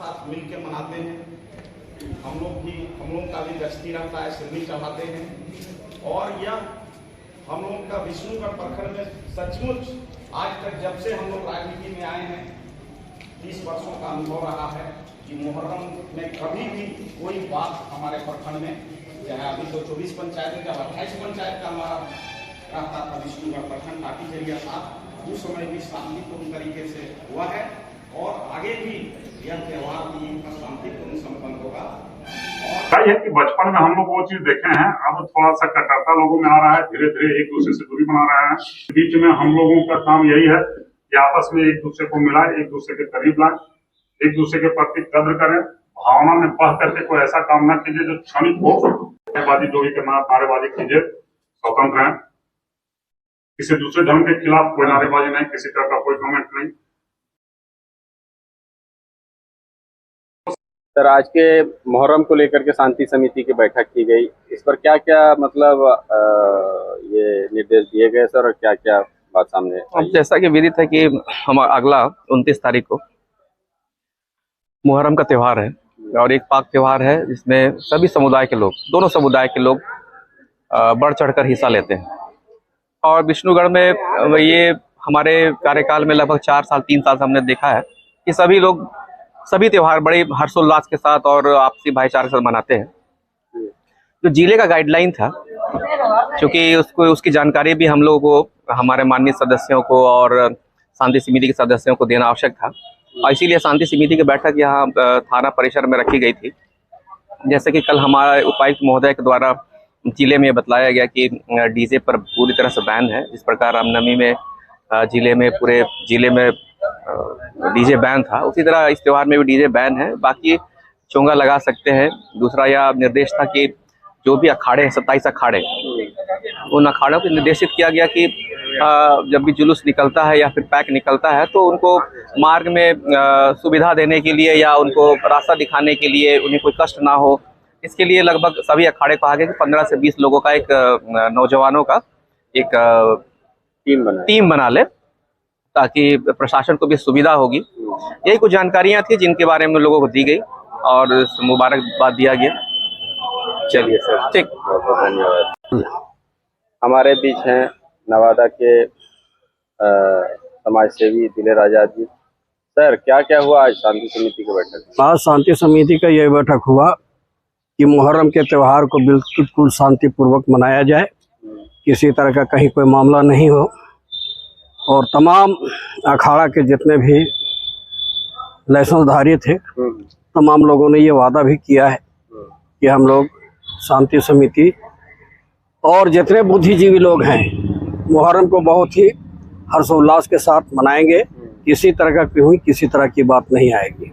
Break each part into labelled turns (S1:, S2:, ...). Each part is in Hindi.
S1: साथ मिल के मनाते हैं। हम लोगों का भी गश्ती रहता है, सिरनी चढ़ाते हैं। और यह हम लोगों का विष्णुगढ़ प्रखंड में सचमुच आज तक जब से हम लोग राजनीति में आए हैं 30 वर्षों का अनुभव रहा है कि मुहर्रम में कभी भी कोई बात हमारे प्रखंड में, चाहे अभी तो 24 पंचायत में, जब 28 पंचायत का हमारा रहता था विष्णुगढ़ प्रखंड काटी जरिया था, उस समय भी शांतिपूर्ण तरीके से हुआ है और आगे भी यह त्योहार भी शांतिपूर्ण संपन्न होगा।
S2: और है कि बचपन में हम लोग वो चीज देखे हैं, अब थोड़ा सा कटरता लोगों में आ रहा है, धीरे धीरे एक दूसरे से दूरी बना रहे हैं। बीच में हम लोगों का काम यही है कि आपस में एक दूसरे को मिलाए, एक दूसरे के करीब लाए, एक दूसरे के प्रति कद्र करें, भावना में बह करके कोई ऐसा काम न कीजिए जो क्षणिक हो। नारेबाजी जो भी करना, नारेबाजी कीजिए, स्वतंत्र है, किसी दूसरे धर्म के खिलाफ कोई नारेबाजी नहीं, किसी तरह का कोई कमेंट नहीं।
S3: सर, आज के मुहर्रम को लेकर के शांति समिति की बैठक की गई, इस पर क्या क्या मतलब ये निर्देश दिए गए सर, और क्या क्या बात सामने आई?
S4: अब जैसा कि विदित है कि हम अगला 29 तारीख को मुहर्रम का त्यौहार है और एक पाक त्यौहार है जिसमें सभी समुदाय के लोग, दोनों समुदाय के लोग बढ़ चढ़कर हिस्सा लेते हैं। और विष्णुगढ़ में ये हमारे कार्यकाल में लगभग 4 साल 3 साल से हमने देखा है कि सभी लोग सभी त्यौहार बड़े हर्षोल्लास के साथ और आपसी भाईचारे से मनाते हैं। जो जिले का गाइडलाइन था, क्योंकि उसकी जानकारी भी हम लोगों को, हमारे माननीय सदस्यों को और शांति समिति के सदस्यों को देना आवश्यक था, और इसीलिए शांति समिति की बैठक यहाँ थाना परिसर में रखी गई थी। जैसे कि कल हमारे उपायुक्त महोदय के द्वारा जिले में बतलाया गया कि डीजे पर पूरी तरह से बैन है। जिस प्रकार रामनवमी में जिले में पूरे जिले में डीजे बैन था, उसी तरह इस त्यौहार में भी डीजे बैन है। बाकी चोंगा लगा सकते हैं। दूसरा यह निर्देश था कि जो भी अखाड़े हैं, 27 अखाड़े, उन अखाड़ों को निर्देशित किया गया कि जब भी जुलूस निकलता है या फिर पैक निकलता है तो उनको मार्ग में सुविधा देने के लिए या उनको रास्ता दिखाने के लिए उन्हें कोई कष्ट ना हो, इसके लिए लगभग सभी अखाड़े को आगे 15 से 20 लोगों का, एक नौजवानों का एक टीम बना ले, ताकि प्रशासन को भी सुविधा होगी। यही कुछ जानकारियां थी जिनके बारे में लोगों को दी गई और मुबारकबाद दिया गया।
S3: चलिए सर,
S4: ठीक,
S3: बहुत बहुत धन्यवाद। हमारे बीच हैं नवादा के समाज सेवी दिलेर आजाद जी। सर, क्या क्या हुआ आज शांति समिति की बैठक?
S5: आज शांति समिति का यह बैठक हुआ कि मुहर्रम के त्यौहार को बिल्कुल शांतिपूर्वक मनाया जाए, किसी तरह का कहीं कोई मामला नहीं हो, और तमाम अखाड़ा के जितने भी लाइसेंसधारी थे तमाम लोगों ने ये वादा भी किया है कि हम लोग शांति समिति और जितने बुद्धिजीवी लोग हैं मुहर्रम को बहुत ही हर्षोल्लास के साथ मनाएंगे। किसी तरह का किसी तरह की बात नहीं आएगी।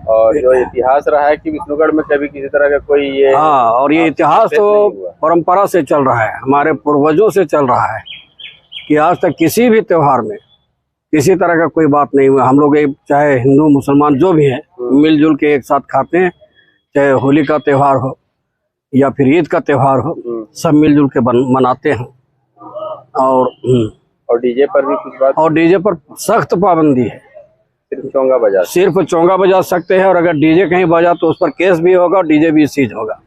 S3: और जो इतिहास रहा है कि विष्णुगढ़ में कभी किसी तरह का कोई ये,
S5: हाँ, और ये इतिहास तो परंपरा से चल रहा है, हमारे पूर्वजों से चल रहा है कि आज तक किसी भी त्योहार में किसी तरह का कोई बात नहीं हुआ। हम लोग चाहे हिंदू मुसलमान जो भी हैं मिलजुल के एक साथ खाते हैं, चाहे होली का त्यौहार हो या फिर ईद का त्यौहार हो, सब मिलजुल के मनाते हैं।
S3: और डीजे पर भी कुछ बात? और
S5: डीजे पर सख्त पाबंदी है। सिर्फ चोंगा बजा सकते हैं, और अगर डीजे कहीं बजा तो उस पर केस भी होगा और डीजे भी सीज होगा।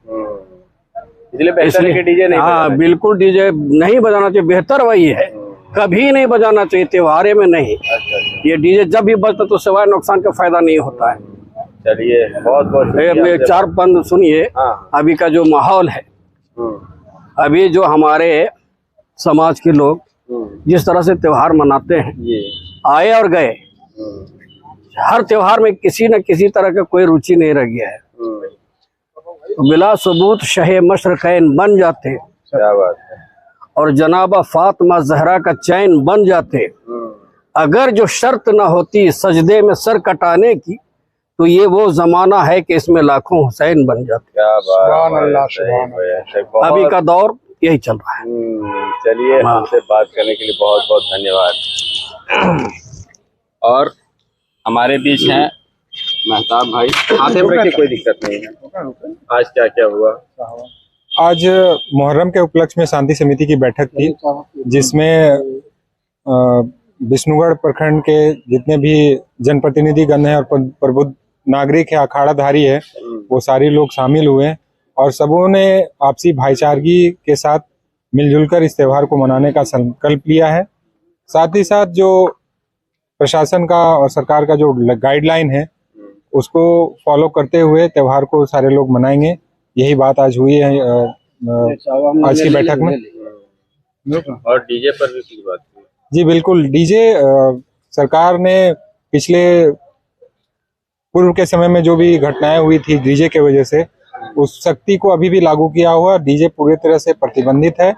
S3: इसलिए डीजे नहीं,
S5: हाँ बिल्कुल डीजे नहीं बजाना चाहिए। बेहतर वही है, कभी नहीं बजाना चाहिए, त्योहारे में नहीं। ये डीजे जब भी बजता तो सिवाय नुकसान का फायदा नहीं होता है।
S3: चलिए, बहुत बहुत
S5: 4 बंद सुनिए। अभी का जो माहौल है, अभी जो हमारे समाज के लोग जिस तरह से त्योहार मनाते हैं, आए और गए, हर त्योहार में किसी न किसी तरह का कोई रुचि नहीं रह गया है। तो बिला सबूत शहे मशरक़ैन बन जाते,
S3: क्या बात है,
S5: और जनाबा फातिमा ज़हरा का चैन बन जाते। अगर जो शर्त ना होती सजदे में सर कटाने की, तो ये वो जमाना है कि इसमें लाखों हुसैन बन जाते।
S3: क्या बात,
S5: अभी का दौर यही चल रहा है।
S3: चलिए, हमसे बात करने के लिए बहुत बहुत धन्यवाद। और हमारे बीच हैं मेहताब भाई। हाथे में कोई दिक्कत नहीं है। आज क्या क्या हुआ?
S6: आज मुहर्रम के उपलक्ष्य में शांति समिति की बैठक थी, जिसमें विष्णुगढ़ प्रखंड के जितने भी जनप्रतिनिधिगण हैं और प्रबुद्ध नागरिक है, अखाड़ाधारी है, वो सारे लोग शामिल हुए और सबों ने आपसी भाईचारगी के साथ मिलजुल कर इस त्योहार को मनाने का संकल्प लिया है। साथ ही साथ जो प्रशासन का और सरकार का जो गाइडलाइन है उसको फॉलो करते हुए त्योहार को सारे लोग मनाएंगे। यही बात आज हुई है आज की बैठक में।
S3: और डीजे पर भी कुछ बात हुई?
S6: जी बिल्कुल, डीजे सरकार ने पिछले पूर्व के समय में जो भी घटनाएं हुई थी डीजे के वजह से, उस सख्ती को अभी भी लागू किया हुआ। डीजे पूरी तरह से प्रतिबंधित है।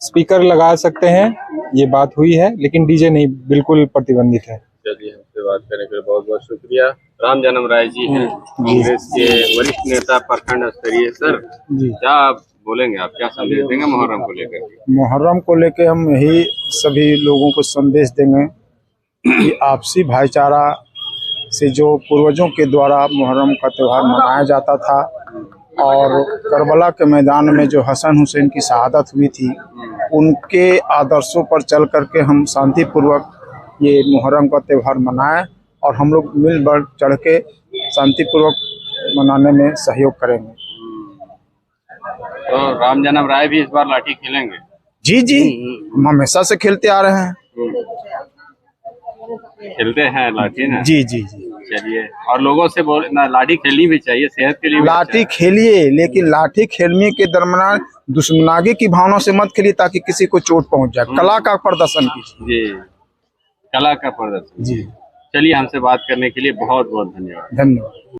S6: स्पीकर लगा सकते हैं, ये बात हुई है, लेकिन डीजे नहीं, बिल्कुल प्रतिबंधित है।
S3: चलिए, हमसे बात करने के लिए बहुत बहुत शुक्रिया। राम जन्म राय जी हैं, कांग्रेस के वरिष्ठ नेता प्रखंड स्तरीय। सर, क्या आप बोलेंगे, आप क्या संदेश देंगे मुहर्रम को लेकर?
S7: मुहर्रम को लेकर हम यही सभी लोगों को संदेश देंगे कि आपसी भाईचारा से जो पूर्वजों के द्वारा मुहर्रम का त्यौहार मनाया जाता था और करबला के मैदान में जो हसन हुसैन की शहादत हुई थी, उनके आदर्शों पर चल करके हम शांतिपूर्वक ये मुहर्रम का त्यौहार मनाएं और हम लोग मिल बढ़ चढ़ के शांतिपूर्वक मनाने में सहयोग करेंगे।
S3: तो राम जन्म राय भी इस बार लाठी खेलेंगे?
S7: जी जी, हम हमेशा से खेलते आ रहे हैं।
S3: खेलते हैं लाठी ना?
S7: जी जी जी।
S3: चलिए, और लोगों से बोल ना, लाठी खेलनी भी चाहिए, सेहत के लिए भी
S7: लाठी
S3: अच्छा
S7: खेलिए, लेकिन लाठी खेलने के दरमियान दुश्मनागी की भावना से मत खेलिए ताकि किसी को चोट पहुंच जाए। कला का प्रदर्शन कीजिए।
S3: जी, कला का प्रदर्शन।
S7: जी,
S3: चलिए, हमसे बात करने के लिए बहुत बहुत धन्यवाद।
S7: धन्यवाद।